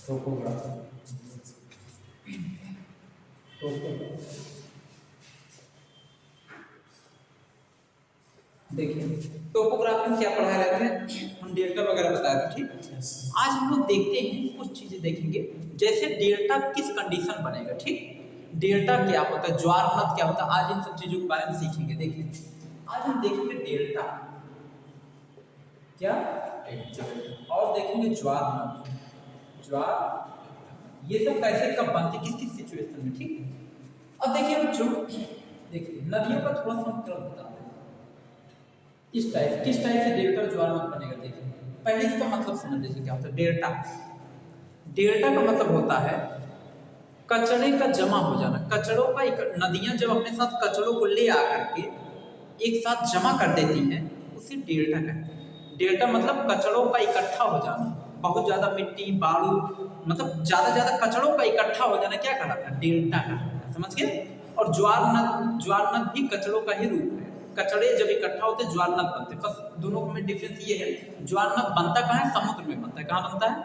Topography. देखिए topography में क्या पढ़ा रहे थे हम, डेल्टा वगैरह बताए थे, ठीक। आज हम लोग देखते हैं कुछ चीजें देखेंगे, जैसे डेल्टा किस कंडीशन बनेगा, ठीक। डेल्टा क्या होता है, ज्वार नद क्या होता है, आज इन सब चीजों के बारे में सीखेंगे। देखिए आज हम देखेंगे डेल्टा क्या, और देखेंगे ज्वार नद, ज्वार, ये सब कैसे कब बनते, किस किस सिचुएशन में, ठीक। अब देखिए बच्चों, देखिए नदियों का थोड़ा सा क्रम बता दें, किस टाइप से डेल्टा ज्वार नद बनेगा। देखिए पहले इसका मतलब समझ लीजिए क्या होता है डेल्टा। डेल्टा का मतलब होता है कचरे का जमा हो जाना, कचड़ों का, नदियां जब अपने साथ कचड़ों को ले आकर के एक साथ जमा कर देती हैं, उसे डेल्टा कहते हैं। डेल्टा मतलब कचड़ों का इकट्ठा हो जाना, बहुत ज्यादा मिट्टी बालू, मतलब ज्यादा कचड़ों का इकट्ठा हो जाना क्या कहलाता है, डेल्टा कहलाता है, समझ गए। और ज्वार नद भी कचड़ों का ही रूप है, कचड़े जब इकट्ठा होते ज्वार नद बनते, बस दोनों में डिफरेंस ये है, ज्वार नद बनता कहाँ है, समुद्र में बनता है। कहाँ बनता है,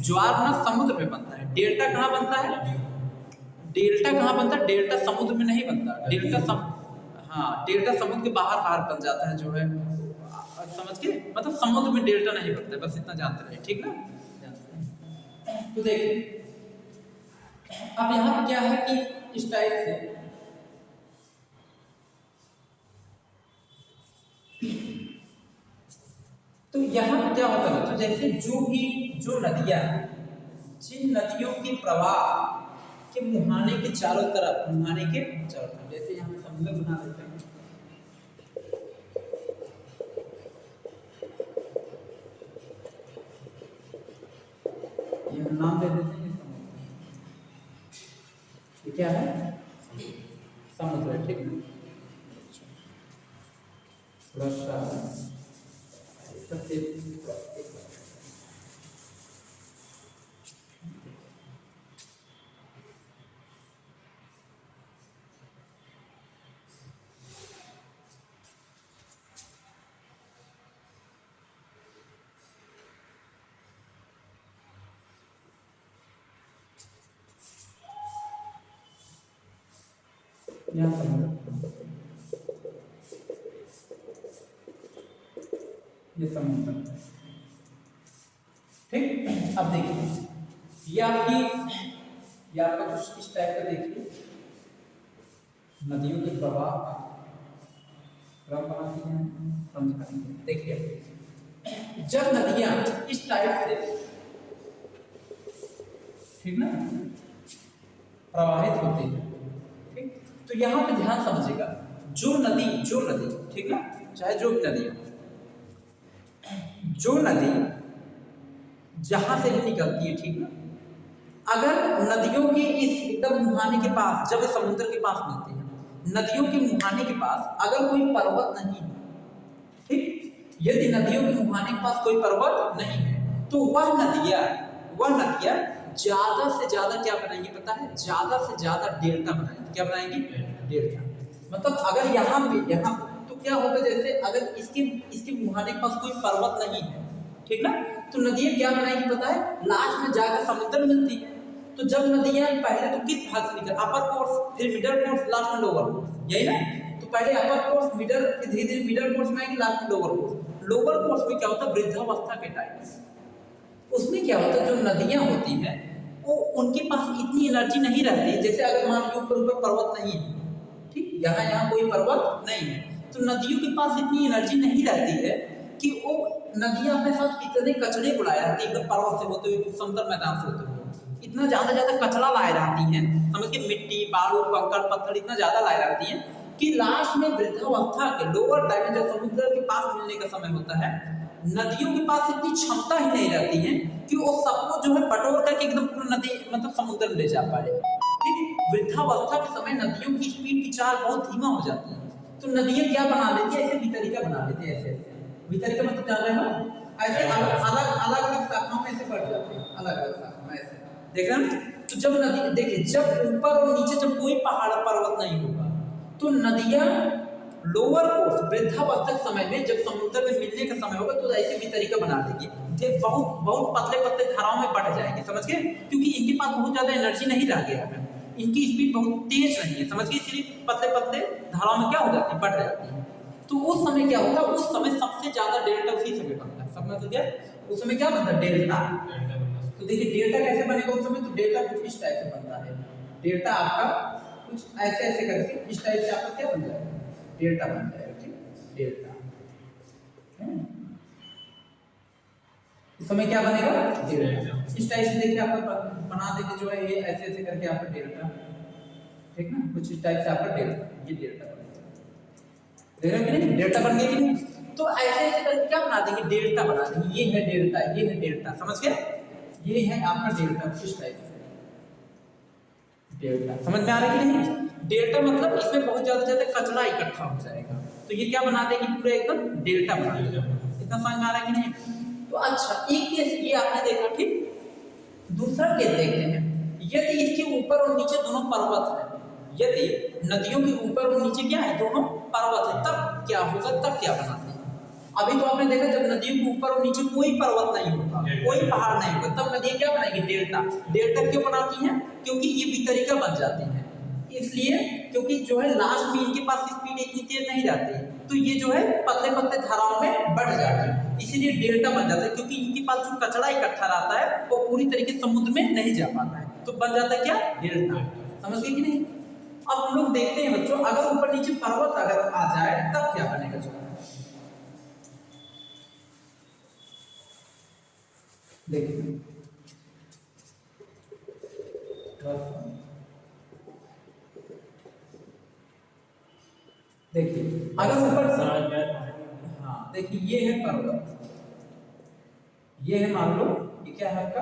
ज्वार नद समुद्र में बनता है। डेल्टा कहाँ बनता है, डेल्टा कहाँ बनता है, डेल्टा समुद्र में नहीं बनता, हाँ डेल्टा समुद्र के बाहर बन जाता है, जो है समझ के, मतलब समुद्र में डेल्टा नहीं बनता, बस इतना जानते रहे, ठीक ना। तो देखिए अब यहाँ पे क्या है कि इस टाइप से तो यहाँ पे क्या होता है, तो जैसे जो नदियाँ, जिन नदियों के प्रवाह के मुहाने के चारों तरफ, जैसे यहाँ समुद्र बना देते हैं, ये नाम दे देते हैं समुद्र, ये क्या है, समुद्र है, ठीक है। यहाँ समुद्र, ये समुद्र, ठीक। अब देखिए ये आपका कुछ इस टाइप का, देखिए नदियों के प्रवाह क्रम बनाती हैं, समझाती हैं। देखिए जब नदियां इस टाइप से, ठीक ना, प्रवाहित होती है, ठीक, तो यहाँ पे ध्यान समझिएगा, जो नदी, ठीक ना, चाहे जो भी नदी, जो नदी जहां से भी निकलती है, ठीक ना, अगर नदियों के इस एकदम मुहाने के पास, जब समुद्र के पास मिलती है, नदियों के मुहाने के पास अगर कोई पर्वत नहीं है, ठीक, यदि नदियों के मुहाने के पास कोई पर्वत नहीं है, तो वह नदियां ज्यादा से ज्यादा क्या बनाएंगे पता है, ज्यादा से ज्यादा डेल्टा बनाएंगे। क्या बनाएंगे, डेल्टा। मतलब अगर यहाँ तो क्या होगा, जैसे अगर इसके मुहाने के पास कोई पर्वत नहीं है, ठीक ना, तो नदियां क्या बनाएंगी पता है, लास्ट में जाकर समुद्र मिलती है। तो जब नदियां पहले तो किस भाग से निकल, अपर कोर्स, फिर मिडल कोर्स, लास्ट में लोअर कोर्स, यही ना। तो पहले अपर कोर्स, मिडल, फिर धीरे धीरे मिडल कोर्स में आएंगे, लास्ट में लोअर कोर्स। लोअर कोर्स में क्या होता है, वृद्धावस्था के टाइम, उसमें क्या होता है, जो नदियां होती हैं वो उनके पास इतनी एनर्जी नहीं रहती, जैसे अगर मान लो ऊपर पर्वत नहीं है, ठीक, यहाँ कोई पर्वत नहीं है, तो नदियों के पास इतनी एनर्जी नहीं रहती है कि वो नदियां अपने साथ कितने कचड़े को लाए रहती है, एकदम पर्वत से होते हुए, समतल मैदान से होते हुए, इतना ज्यादा कचरा लाए रहती हैं, समझ के, मिट्टी बालू कंकड़ पत्थर इतना ज्यादा लाए रहती हैं कि लास्ट में वृद्धावस्था के लोअर टाइम, जब समुद्र के पास मिलने का समय होता है, नदियों के पास इतनी क्षमता ही नहीं रहती है कि वो सबको जो है बटोर करके एकदम पूरा नदी, मतलब समुद्र में ले जा पाए, ठीक। वृद्धावस्था के समय नदियों की स्पीड की चाल बहुत धीमा हो जाती है, तो नदियां क्या बना लेती है, ऐसे वितरिका बना लेते हैं, ऐसे वितरिका मतलब जान रहे हो, ऐसे अलग शाखाओं में ऐसे बढ़ जाते हैं, अलग अलग शाखाओं में ऐसे, देख रहे हैं। तो जब नदी, देखिए जब ऊपर और नीचे जब कोई पहाड़ पर्वत नहीं होगा, तो नदियां लोअर कोर्स वृद्धावस्था समय में जब समुद्र में मिलने का समय होगा तो ऐसे भी तरीका बना देगी, बहुत बहुत पतले पतले धाराओं में बढ़ जाएंगे, समझ गए, क्योंकि इनके पास बहुत ज्यादा एनर्जी नहीं रह गया है, इनकी स्पीड बहुत तेज नहीं है, समझ गए, इसलिए पतले पतले धाराओं में क्या हो जाती है, बढ़ जाती है। तो उस समय क्या होता है, उस समय सबसे ज्यादा डेल्टा उसी समय बनता है, समझ गए, उस समय क्या बनता है, डेल्टा। तो देखिए डेल्टा कैसे बनेगा उस समय, तो डेल्टा कुछ इस टाइप से बनता है, डेल्टा आपका कुछ ऐसे ऐसे करके इस टाइप से आपका क्या बन जाएगा, डेल्टा बन जाएगा, ठीक, डेल्टा। इस समय क्या बनेगा, डेल्टा। इस टाइप से देखिए आपका बना देंगे जो है ये ऐसे ऐसे करके आपका डेल्टा, ठीक ना, कुछ इस टाइप से आपका डेल्टा, ये डेल्टा बनेगा, देख रहे हैं कि नहीं, डेल्टा बन गया कि नहीं। तो ऐसे ऐसे करके क्या बना देंगे, डेल्टा बना देंगे, ये है डेल्टा, ये है डेल्टा, समझ गए, ये है आपका डेल्टा, इस टाइप से डेल्टा, समझ में आ रहा है कि नहीं। डेल्टा मतलब इसमें बहुत ज्यादा कचरा इकट्ठा हो जाएगा, तो ये क्या बना देगी, पूरा एकदम डेल्टा बना देगा, इतना समझ में आ रहा है कि नहीं। तो अच्छा एक केस ये आपने देखा, ठीक, दूसरा केस देखते हैं, यदि इसके ऊपर और नीचे दोनों पर्वत है, यदि नदियों के ऊपर और नीचे क्या है, दोनों पर्वत है, तब क्या होगा, तब क्या बनाते हैं। अभी तो आपने देखा जब नदियों के ऊपर और नीचे कोई पर्वत नहीं होगा, कोई पहाड़ नहीं होगा, तब नदी क्या बनाएगी, डेल्टा। डेल्टा क्यों बनाती हैं, क्योंकि ये वितरिका बन जाती हैं, इसलिए क्योंकि जो है लास्ट में इनके पास स्पीड इतनी तेज नहीं रहती, तो ये जो है पतले पतले धाराओं में बढ़ जाती है, इसीलिए डेल्टा बन जाता है, क्योंकि इनके पास जो कचरा इकट्ठा रहता है वो पूरी तरीके से समुद्र में नहीं जा पाता है, तो बन जाता है क्या, डेल्टा, समझ गए कि नहीं। अब हम लोग देखते हैं बच्चों, अगर ऊपर नीचे पर्वत अगर आ जाए तब क्या बनेगा, जो देखिए देखिए अगर ऊपर, हाँ देखिए ये है पर्वत, ये है मान लो ये क्या है आपका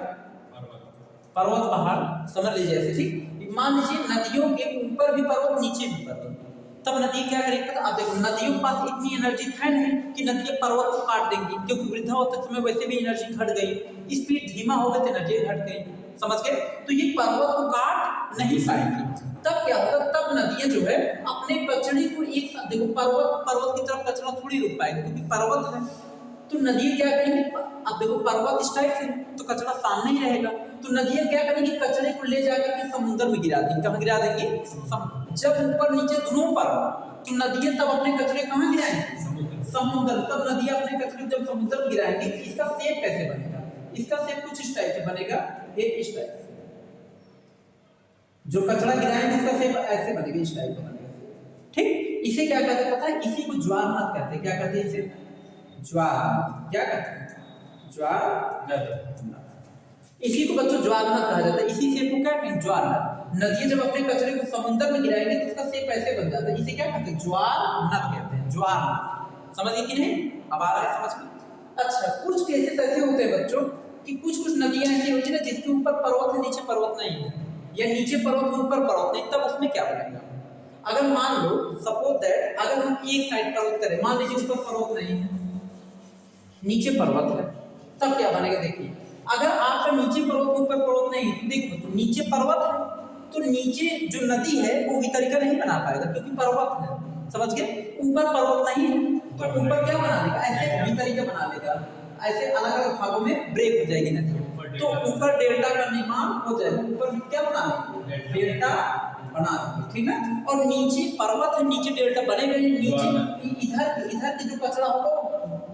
पर्वत पहाड़, समझ लीजिए ऐसे, ठीक, मान लीजिए नदियों के ऊपर भी पर्वत नीचे भी पर्वत, तब नदी क्या करेगी पता, आप देखो नदियों के पास इतनी एनर्जी है नहीं कि नदियां पर्वत को काट देंगी, क्योंकि वृद्धावस्था समय वैसे भी एनर्जी घट गई, स्पीड धीमा हो गया तो एनर्जी घट गई, समझ गए, तो ये पर्वत को काट नहीं पाएंगी, तब क्या होगा, तब नदियां जो है अपने कचरे को एक साथ, देखो पर्वत की तरफ कचरा थोड़ी रुक पाएगी, क्योंकि पर्वत है, तो नदियां क्या करेंगी, अब देखो पर्वत इस टाइप से तो कचरा सामने ही रहेगा, तो नदियां क्या करेंगी, कचरे को ले जाकर के समुद्र में गिरा देंगी, कहाँ गिरा देंगे, जब ऊपर नीचे दोनों पर्वत, तो नदियां तब अपने कचरे कहाँ गिराएंगी, समुद्र, तब नदियां अपने कचरे जब समुद्र में गिराएंगी, इसका शेप कैसे बनेगा, इसका शेप कुछ इस टाइप से बनेगा, ये इस टाइप से, जो कचरा गिराएंगे इसका शेप ऐसे बनेगा, इस टाइप का बनेगा, ठीक, इसे क्या कहते हैं पता है, इसी को ज्वार नद कहते हैं, क्या कहते हैं इसे, ज्वार, क्या कहते हैं, ज्वार, इसी को बच्चों ज्वार नद कहा जाता है, इसी शेप को क्या कहते हैं, ज्वार नद। नदियां जब अपने कचरे को समुद्र में गिराएंगे तो उसका शेप ऐसे बन जाता है, इसे क्या कहते हैं, ज्वार नद कहते हैं, ज्वार नद, समझिए कि नहीं, अब आ रहा है समझ में। अच्छा कुछ केसेस ऐसे होते हैं बच्चों कि कुछ नदियां ऐसी होती है ना जिसके ऊपर पर्वत है नीचे पर्वत नहीं है, या नीचे पर्वत ऊपर पर्वत नहीं, तब उसमें क्या बनेगा, अगर मान लो सपोज दैट अगर हम एक साइड पर्वत करें, मान लीजिए ऊपर पर्वत नहीं है नीचे पर्वत है, तब क्या बनेगा, देखिए अगर आपका नीचे पर्वत ऊपर पर्वत नहीं है, तो देखो तो नीचे पर्वत है, तो नीचे जो नदी है वो वितरिका नहीं बना पाएगा, क्योंकि पर्वत है, समझ गए, ऊपर पर्वत नहीं है, तो ऊपर क्या बना देगा, ऐसे वितरिका बना देगा, ऐसे अलग अलग भागों में ब्रेक हो जाएगी नदी, तो ऊपर डेल्टा का निर्माण हो जाएगा, ऊपर क्या बना देंगे, डेल्टा बना देंगे, ठीक है, और नीचे पर्वत है, नीचे डेल्टा बनेगा ही, नीचे इधर इधर के जो कचरा होगा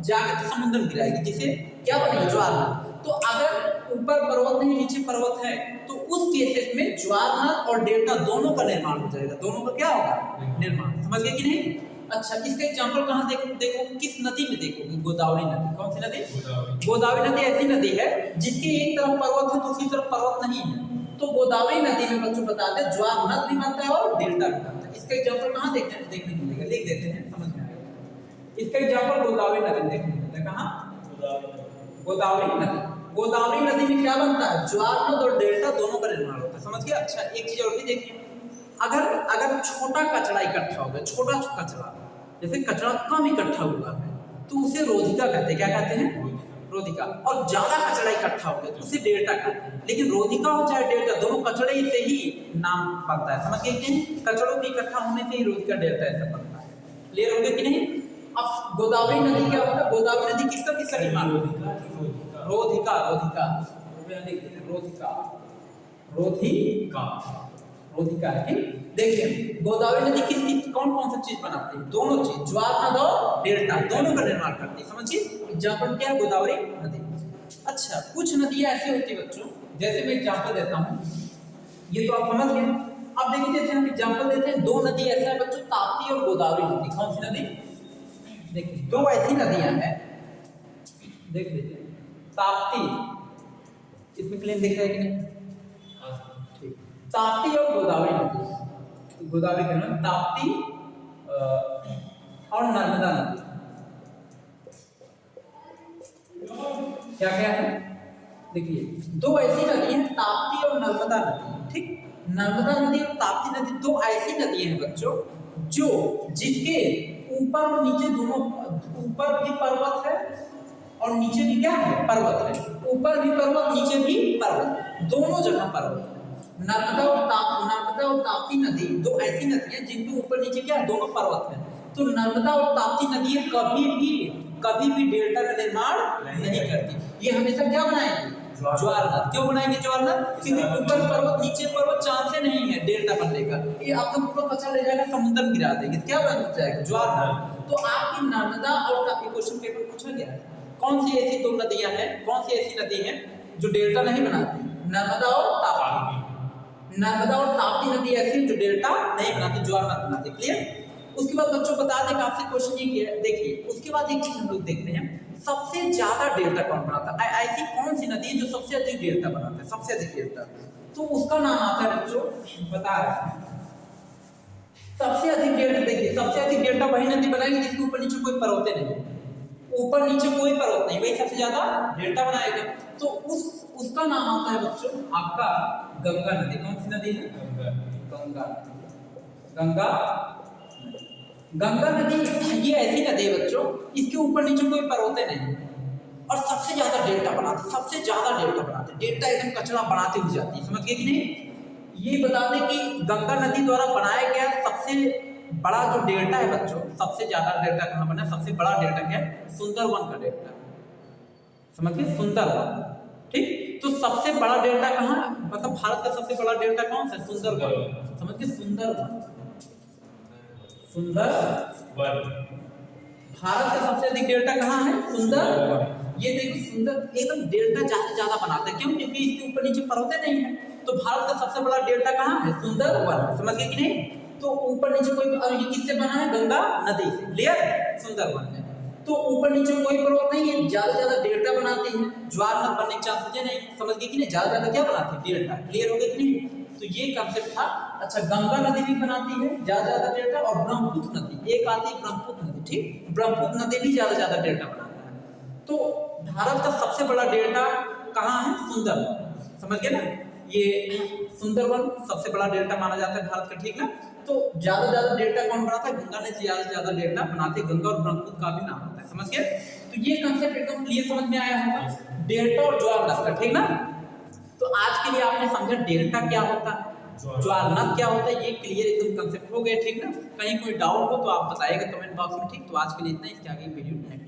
जाकर समुद्र में गिराएगी, जिसे क्या बनेगा, ज्वार नद। तो अगर ऊपर पर्वत नहीं नीचे पर्वत है, तो उस केसेस में ज्वार नद और डेल्टा दोनों का निर्माण हो जाएगा, दोनों का क्या होगा, निर्माण, समझ गए कि नहीं। अच्छा इसका एग्जांपल कहाँ देखो किस नदी में देखोगे, गोदावरी नदी, कौन सी नदी, गोदावरी नदी ऐसी नदी है जिसके एक तरफ पर्वत है दूसरी तरफ पर्वत नहीं है, तो गोदावरी नदी में बच्चों बताते हैं ज्वार नद भी बनता है और डेल्टा भी बनता है। इसका एग्जांपल कहाँ देखने को मिलेगा, लिख देते हैं समझ में आएगा। इसका एग्जांपल गोदावरी नदी में देखने को मिलता है, कहाँ, गोदावरी नदी। गोदावरी नदी में क्या बनता है, ज्वार नद और डेल्टा दोनों का निर्माण होता है, समझ गए। अच्छा एक चीज और भी देखिए, अगर छोटा कचरा इकट्ठा हो गया, छोटा कचरा जैसे कचरा कम इकट्ठा हुआ है तो उसे रोधिका कहते हैं, क्या कहते हैं, रोधिका। और ज्यादा कचरा इकट्ठा हो गया तो उसे डेल्टा कहते हैं। लेकिन रोधिका हो चाहे डेल्टा दोनों कचड़े से ही नाम बनता है, समझ गए कि कचड़ों के इकट्ठा होने से ही रोधिका डेल्टा ऐसा बनता है, क्लियर हो गया कि नहीं? अब गोदावरी नदी क्या होता है? गोदावरी नदी किसका निर्माण होता है? रोधिका रोधिका रोधिका रोधिका रोधिका है। ठीक, देखिए गोदावरी नदी किस कौन कौन सा चीज बनाती है? दोनों चीज, ज्वार नद और डेल्टा, दोनों का निर्माण करती है। समझिए एग्जाम्पल क्या है? गोदावरी नदी। अच्छा, कुछ नदियां ऐसी होती है बच्चों, जैसे मैं एग्जाम्पल देता हूँ, ये तो आप समझ गए। अब देखिए जैसे हम एग्जाम्पल देते हैं, दो नदी ऐसा है बच्चों, ताप्ती और गोदावरी नदी। कौन सी नदी? देखिए दो ऐसी नदियां हैं, देख लीजिए ताप्ती, इसमें क्लियर दिख रहा है कि नहीं? ठीक, ताप्ती और गोदावरी नदी, गोदावरी का नाम ताप्ती और नर्मदा नदी। क्या क्या है? देखिए दो ऐसी नदी हैं, ताप्ती और नर्मदा नदी। ठीक, नर्मदा नदी और ताप्ती नदी दो ऐसी नदी हैं बच्चों, जो जिसके ऊपर और नीचे दोनों, ऊपर भी पर्वत है और नीचे भी क्या है? पर्वत है। ऊपर भी पर्वत, नीचे भी पर्वत, दोनों जगह पर्वत है। नर्मदा और ताप्ती नदी दो ऐसी नदी हैं जिनके ऊपर नीचे क्या है? दोनों पर्वत है। तो नर्मदा और ताप्ती नदी कभी भी डेल्टा का निर्माण नहीं करती। ये हमेशा क्या बनाएंगे? ज्वार नद। क्यों बनाएंगे ज्वार नद? क्योंकि ऊपर पर्वत नीचे पर्वत, चांस नहीं है डेल्टा बनने का। ये आपका पूरा कचरा ले जाएगा, समुद्र में गिरा देंगे, क्या बन जाएगा? ज्वार नद। तो आपकी नर्मदा और ताप्ती, क्वेश्चन पेपर पूछा गया है, कौन सी ऐसी दो नदियां हैं, कौन सी ऐसी नदी है जो डेल्टा नहीं बनाती? नर्मदा और ताप्ती। नर्मदा और ताप्ती नदी ऐसी जो डेल्टा नहीं बनाती, ज्वार नद बनाती। क्लियर? उसके बाद बच्चों बता दें, आपसे क्वेश्चन ये किया, देखिए उसके बाद एक चीज हम लोग देखते हैं, सबसे ज्यादा डेल्टा कौन बनाता है? ऐसी कौन सी नदी है जो सबसे अधिक डेल्टा बनाता है? सबसे अधिक डेल्टा, तो उसका नाम आता है बच्चों, बता रहे हैं सबसे अधिक डेल्टा। देखिए सबसे अधिक डेल्टा वही नदी बनाएगी जिसके ऊपर नीचे कोई पर्वत नहीं है, ऊपर नीचे कोई पर्वत नहीं, वही सबसे ज्यादा डेल्टा बनाएगा। तो उसका नाम आता है बच्चों आपका गंगा नदी। कौन सी नदी है? गंगा। गंगा गंगा नदी ये ऐसी नदी है बच्चों, इसके ऊपर नीचे कोई पर्वत नहीं और सबसे ज्यादा डेल्टा बनाती, सबसे ज्यादा डेल्टा बनाती, डेल्टा एकदम कचरा बनाती हुई जाती है। समझ गए कि नहीं? ये बता दें कि गंगा नदी द्वारा बनाया गया सबसे बड़ा जो डेल्टा है बच्चों, सबसे ज्यादा डेल्टा कहाँ बना? सबसे बड़ा डेल्टा क्या है? सुंदरवन का डेल्टा। समझ गए? सुंदरवन। ठीक, तो सबसे बड़ा डेल्टा कहाँ, मतलब भारत का सबसे बड़ा डेल्टा कौन सा? सुंदरवन। समझ गए? सुंदरवन। सुंदरवन। भारत का सबसे अधिक डेल्टा कहाँ है? सुंदरवन। ये देखो सुंदर एकदम डेल्टा ज्यादा बनाते हैं, क्यों? क्योंकि इसके ऊपर नीचे पर्वत नहीं है। तो भारत का सबसे बड़ा डेल्टा कहाँ है? सुंदरवन। समझ गए कि नहीं? तो ऊपर नीचे कोई, और ये किससे बना है? गंगा नदी से। क्लियर? सुंदरवन है। तो ऊपर नीचे कोई पर्वत नहीं है, ज्यादा डेल्टा बनाती है, ज्वार नद बनने के चांसेस नहीं। समझ गए कि नहीं? ज्यादा क्या बनाती है? डेल्टा। क्लियर हो गया कि नहीं? तो ये कंसेप्ट था। अच्छा, गंगा नदी भी बनाती है ज्यादा डेल्टा, और ब्रह्मपुत्र नदी एक आती है, ब्रह्मपुत्र नदी। ठीक, ब्रह्मपुत्र नदी भी ज्यादा डेल्टा बनाता है। तो भारत का सबसे बड़ा डेल्टा कहाँ है? सुंदरवन। समझ गए ना? ये सुंदरवन सबसे बड़ा डेल्टा माना जाता है भारत का। ठीक ना? तो ज्यादा डेल्टा कौन बनाता है? गंगा ने ज्यादा डेल्टा बनाते हैं। गंगा और ब्रह्मपुत्र का भी नाम आता है। समझ गए? तो ये कंसेप्ट एकदम क्लियर समझ में आया होगा, डेल्टा और ज्वार नद का। ठीक ना? तो आज के लिए आपने समझा डेल्टा क्या होता है, ज्वार नद क्या होता है, ये क्लियर एकदम कंसेप्ट हो गया। ठीक ना? कहीं कोई डाउट हो तो आप बताइएगा कमेंट बॉक्स में। ठीक, तो आज के लिए इतना ही, इसके आगे वीडियो नेक्स्ट